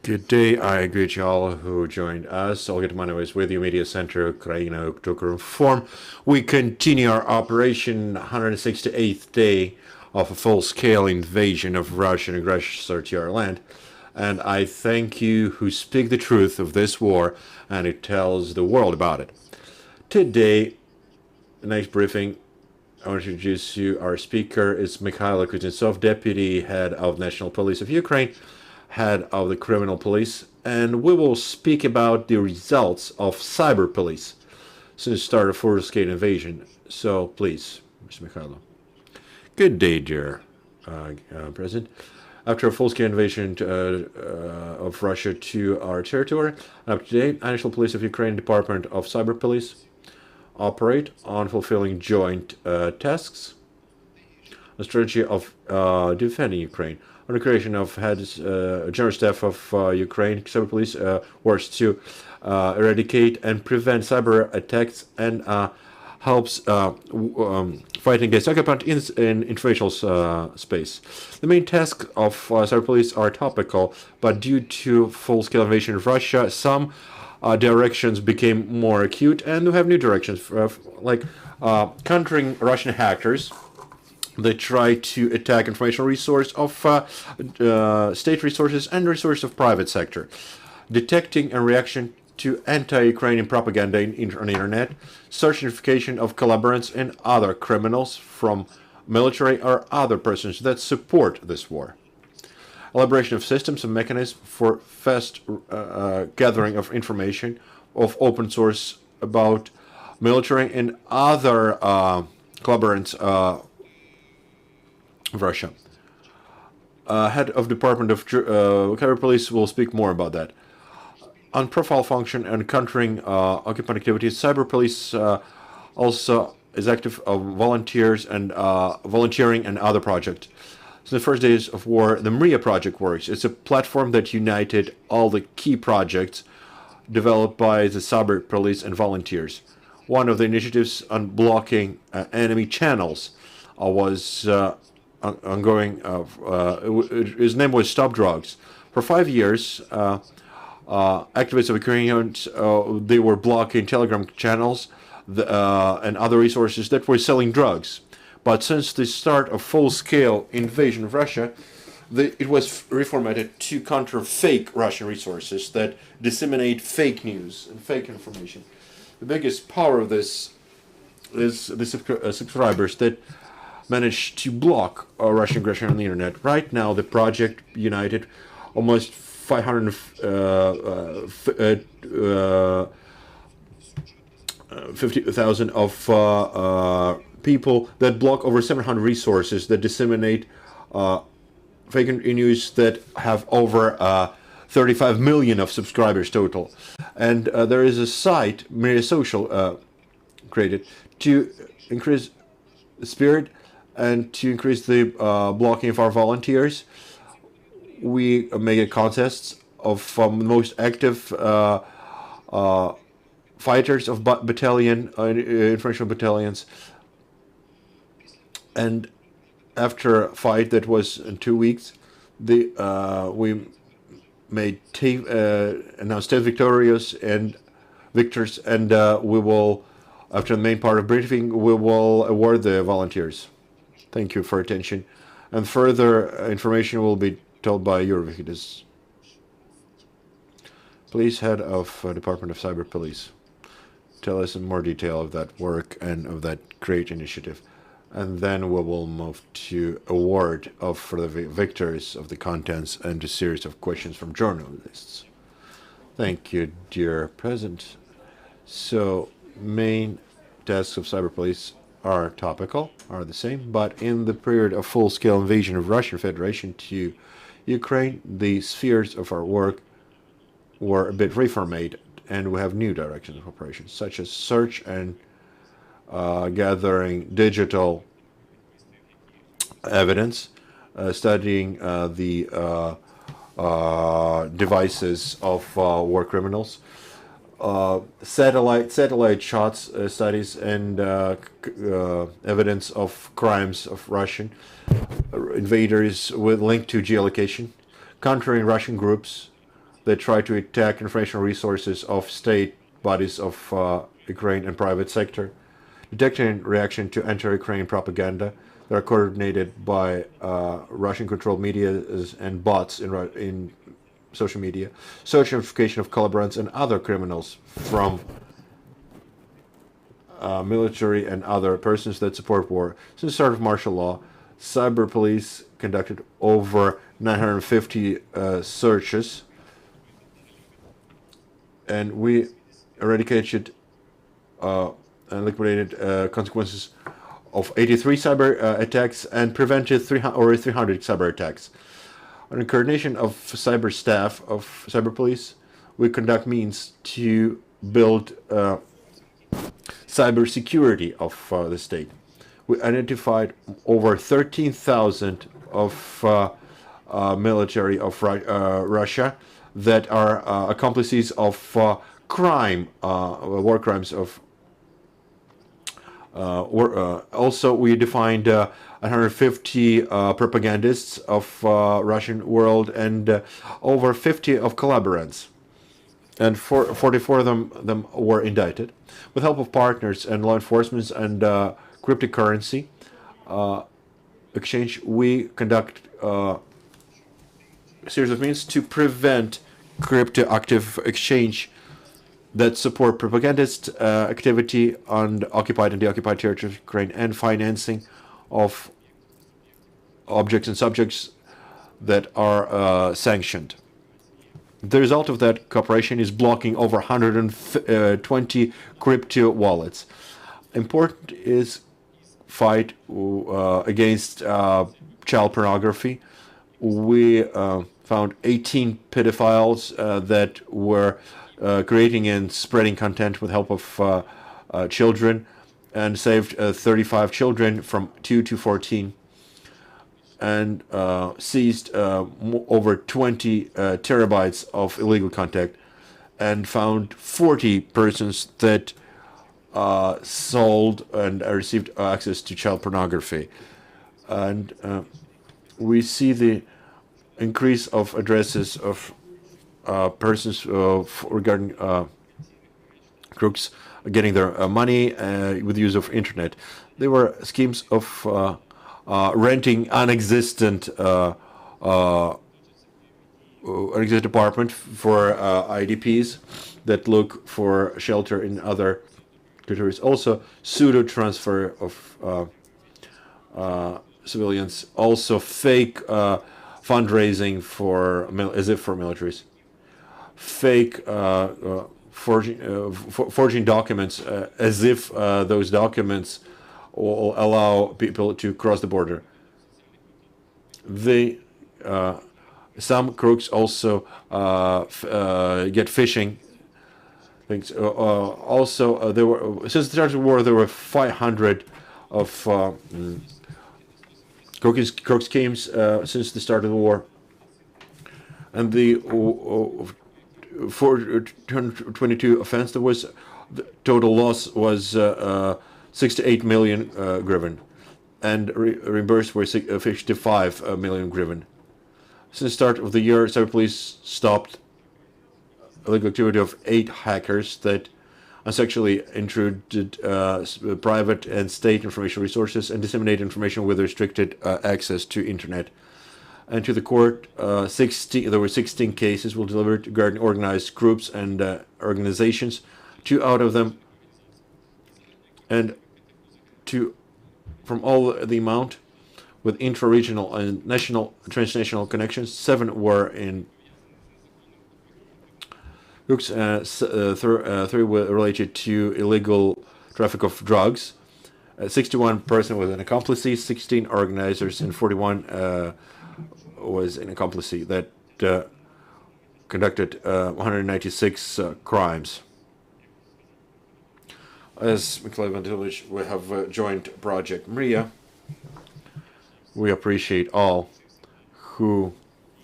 Good day. I greet you all who joined us. Olga Tmanowa is with you, Media Center, Ukraina, Укрінформ. We continue our operation, 168th day of a full-scale invasion of Russian aggression to our land. And I thank you who speak the truth of this war and who tells the world about it. Today, the next briefing, I want to introduce you. Our speaker is Mihайло Kузнєцов, Deputy Head of National Police of Ukraine, Head of the Criminal Police, and we will speak about the results of cyber police since the start of full-scale invasion. So please, Mr. Mihайло. Good day, dear President. After a full-scale invasion of Russia to our territory, up to date, National Police of Ukraine Department of Cyber Police operate on fulfilling joint tasks, a strategy of defending Ukraine, on the creation of heads, general staff of Ukraine Cyber Police works to eradicate and prevent cyber attacks and helps fighting against occupant in informational space. The main tasks of cyber police are topical, but due to full-scale invasion of Russia, some directions became more acute, and we have new directions, like countering Russian hackers. They try to attack informational resource of state resources and resources of private sector, detecting and reaction to anti-Ukrainian propaganda on the internet, search and identification of collaborators and other criminals from military or other persons that support this war, elaboration of systems and mechanisms for fast gathering of information of open source about military and other collaborators of Russia. Head of Department of Cyber Police will speak more about that. On profile function and countering occupant activities, cyber police also is active of volunteers and volunteering and other projects. So the first days of war, the MEDIA project works. It's a platform that united all the key projects developed by the cyber police and volunteers. One of the initiatives on blocking enemy channels was ongoing. His name was Stop Drugs. For 5 years, activists of Ukrainians, they were blocking Telegram channels and other resources that were selling drugs. But since the start of full-scale invasion of Russia, it was reformatted to counter fake Russian resources that disseminate fake news and fake information. The biggest power of this is the subscribers that managed to block Russian aggression on the internet. Right now, the project united almost 550,000 of people that block over 700 resources that disseminate fake news that have over 35 million of subscribers total. And there is a site, Media Social, created to increase the spirit and to increase the blocking of our volunteers. We make a contest of the most active fighters of battalion, informational battalions. And after a fight that was in 2 weeks, we made announced 10 victorious and victors, and we will, after the main part of briefing, we will award the volunteers. Thank you for attention. And further information will be told by Юрій Виходець. Please, Head of Department of Cyber Police, tell us in more detail of that work and of that great initiative. And then we will move to award for the victors of the contents and a series of questions from journalists. Thank you, dear President. So, main tasks of cyber police are topical, are the same, but in the period of full-scale invasion of Russian Federation to Ukraine, the spheres of our work were a bit reformatted, and we have new directions of operations, such as search and gathering digital evidence, studying the devices of war criminals, satellite shots studies, and evidence of crimes of Russian invaders with link to geolocation, countering Russian groups They try to attack informational resources of state bodies of Ukraine and private sector, detecting reaction to anti-Ukraine propaganda that are coordinated by Russian-controlled media and bots in social media, search and notification of collaborators and other criminals from military and other persons that support war. Since the start of martial law, cyber police conducted over 950 searches, and we eradicated and liquidated consequences of 83 cyber attacks and prevented 300 cyber attacks. On the coordination of cyber staff of cyber police, we conduct means to build cyber security of the state. We identified over 13,000 of military of Russia that are accomplices of crime, war crimes of also we defined 150 propagandists of Russian world and over 50 of collaborants, and 44 of them were indicted. With help of partners and law enforcement and cryptocurrency exchange, we conduct a series of means to prevent crypto-active exchange that support propagandist activity on occupied and deoccupied territories of Ukraine and financing of objects and subjects that are sanctioned. The result of that cooperation is blocking over 120 crypto wallets. Important is fight against child pornography. We found 18 pedophiles that were creating and spreading content with help of children, and saved 35 children from 2 to 14, and seized over 20 terabytes of illegal content, and found 40 persons that sold and received access to child pornography. And we see the increase of addresses of persons regarding crooks getting their money with the use of internet. There were schemes of renting unexistent apartment for IDPs that look for shelter in other territories. Also, pseudo transfer of civilians. Also, fake fundraising for as if for militaries. Fake forging documents as if those documents will allow people to cross the border. They some crooks also get phishing things. Also, there were, since the start of the war, there were 500 of crook schemes since the start of the war, and the 422 offense. There was the total loss was 68 million hryvnia, and reimbursed were 55 million hryvnia. Since the start of the year, cyber police stopped illegal activity of 8 hackers that unsexually intruded private and state information resources and disseminated information with restricted access to internet. And to the court, there were 16 cases were delivered regarding organized groups and organizations. 2 out of them, and from all the amount with intra-regional and national, transnational connections, 7 were in groups, 3 were related to illegal traffic of drugs. 61 person was an accomplice, 16 organizers, and 41 was an accomplice that conducted 196 crimes. As Mихайло Kузнєцов, we have a joint project Medea. We appreciate all who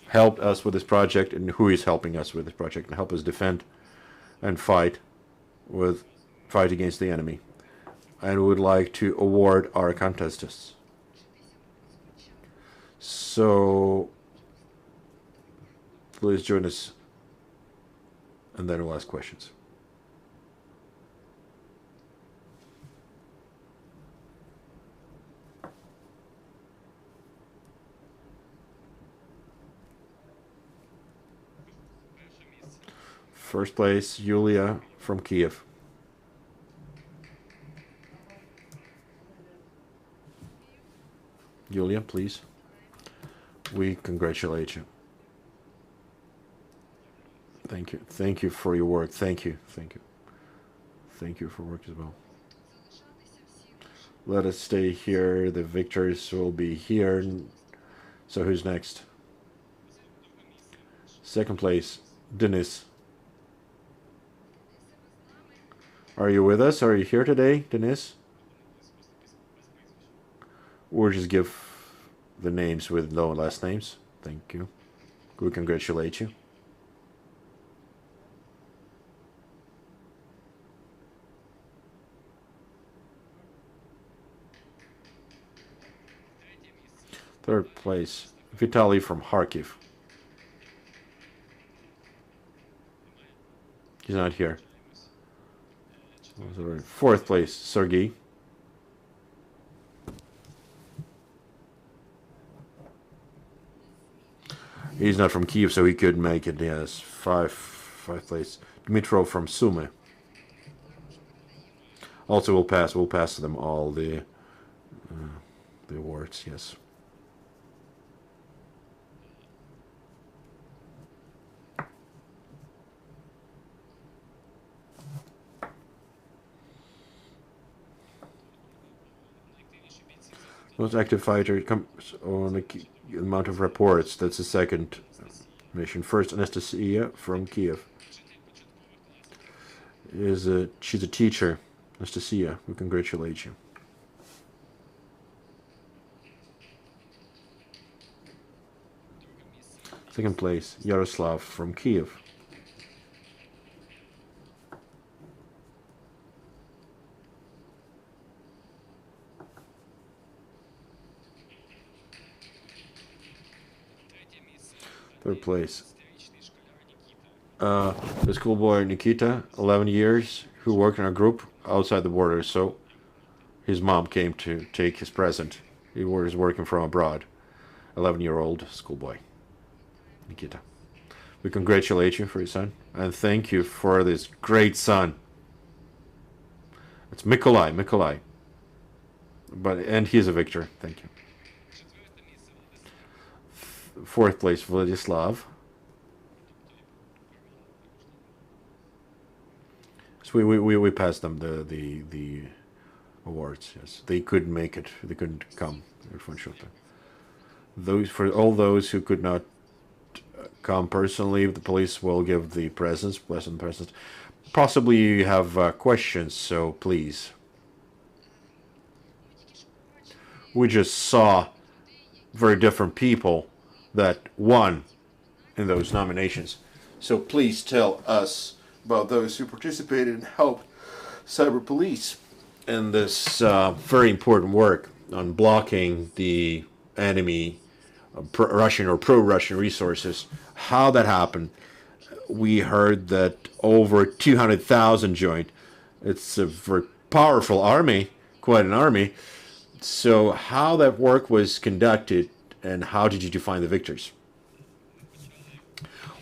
helped us with this project and who is helping us with this project and help us defend and fight against the enemy. And we would like to award our contestants. So please join us and then we'll ask questions. First place, Yulia from Kiev. Yulia, please. We congratulate you. Thank you. Thank you for your work. Thank you. Thank you. Thank you for work as well. Let us stay here. The victors will be here. So who's next? Second place, Denis. Are you with us? Are you here today, Denis? Or just give the names with no last names. Thank you. We congratulate you. Third place, Vitaly from Kharkiv. He's not here. Fourth place, Sergey. He's not from Kiev, so he could make it. Yes, fifth place, Dmitro from Sumy. Also, we'll pass them all the awards. Yes. Most active fighter comes on the amount of reports. That's the second mission. First, Anastasia from Kiev. She's a teacher. Anastasia, we congratulate you. Second place, Yaroslav from Kiev. Third place, the schoolboy Nikita, 11 years, who worked in a group outside the border. So his mom came to take his present. He was working from abroad. 11-year-old schoolboy Nikita. We congratulate you for your son and thank you for this great son. It's Mykolai. And he's a victor. Thank you. Fourth place, Vladislav. So we passed them the awards. Yes, they couldn't make it. They couldn't come. For all those who could not come personally, the police will give the presents, pleasant presents. Possibly you have questions, so please. We just saw very different people that won in those nominations. So please tell us about those who participated and helped cyber police in this very important work on blocking the enemy Russian or pro-Russian resources. How that happened. We heard that over 200,000 joined. It's a very powerful army, quite an army. So how that work was conducted and how did you define the victors?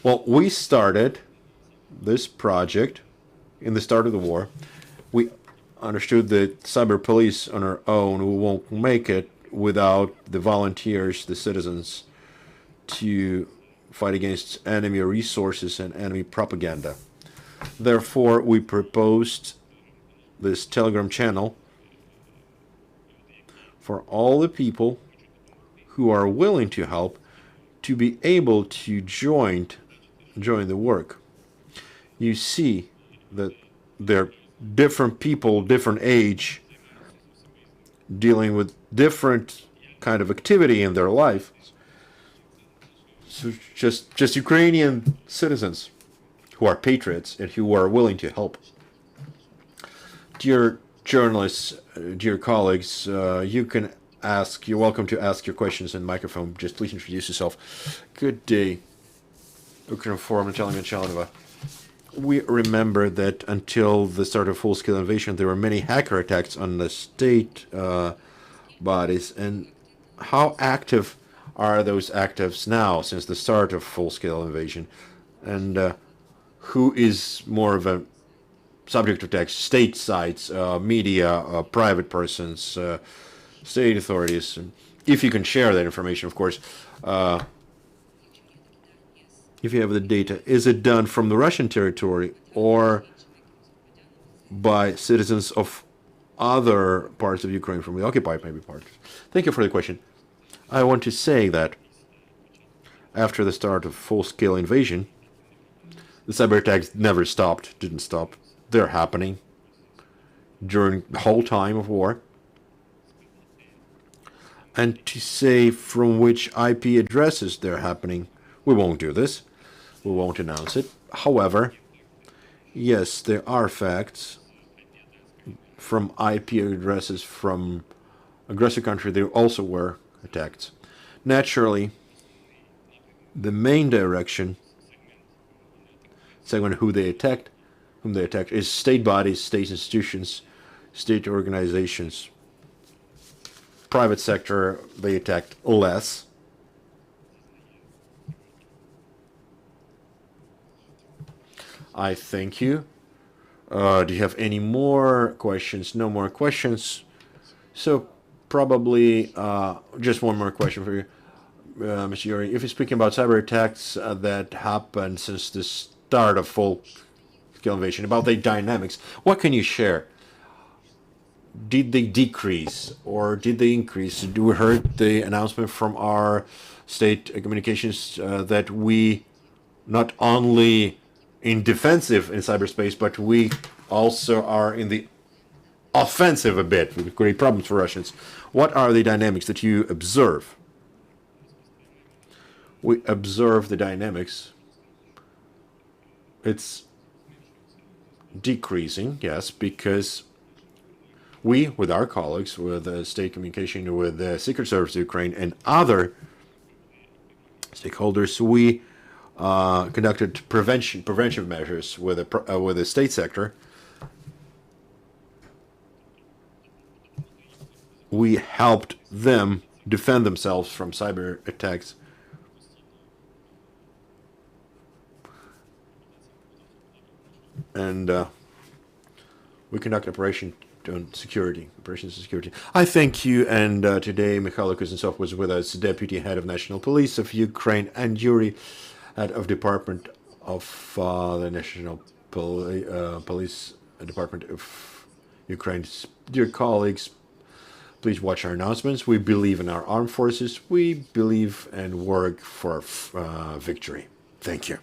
Well, we started this project in the start of the war. We understood that cyber police on our own won't make it without the volunteers, the citizens, to fight against enemy resources and enemy propaganda. Therefore, we proposed this Telegram channel for all the people who are willing to help to be able to join the work. You see that there are different people, different age, dealing with different kind of activity in their life. So just Ukrainian citizens who are patriots and who are willing to help. Dear journalists, dear colleagues, you're welcome to ask your questions in microphone. Just please introduce yourself. Good day. Укрінформ, начальник. We remember that until the start of full-scale invasion, there were many hacker attacks on the state bodies. And how active are those actives now since the start of full-scale invasion? And who is more of a subject of attacks? State sites, media, private persons, state authorities? If you can share that information, of course. If you have the data, is it done from the Russian territory or by citizens of other parts of Ukraine, from the occupied maybe parts? Thank you for the question. I want to say that after the start of full-scale invasion, the cyber attacks never stopped, didn't stop. They're happening during the whole time of war. And to say from which IP addresses they're happening, we won't do this. We won't announce it. However, yes, there are facts from IP addresses from aggressor country. There also were attacks. Naturally, the main direction, segment whom they attacked, is state bodies, state institutions, state organizations. Private sector, they attacked less. I thank you. Do you have any more questions? No more questions. So probably just one more question for you, Mr. Yuri. If you're speaking about cyber attacks that happened since the start of full-scale invasion, about the dynamics, what can you share? Did they decrease or did they increase? We heard the announcement from our state communications that we not only in defensive in cyberspace, but we also are in the offensive a bit. We create problems for Russians. What are the dynamics that you observe? We observe the dynamics. It's decreasing, yes, because we, with our colleagues, with the state communication, with the Secret Service of Ukraine, and other stakeholders, we conducted preventive measures with the state sector. We helped them defend themselves from cyber attacks. And we conduct operations on security. I thank you. And today, Mihайло Kузнєцов was with us, Deputy Head of National Police of Ukraine, and Yuri, Head of Department of the National Police Department of Ukraine. Dear colleagues, please watch our announcements. We believe in our armed forces. We believe and work for victory. Thank you.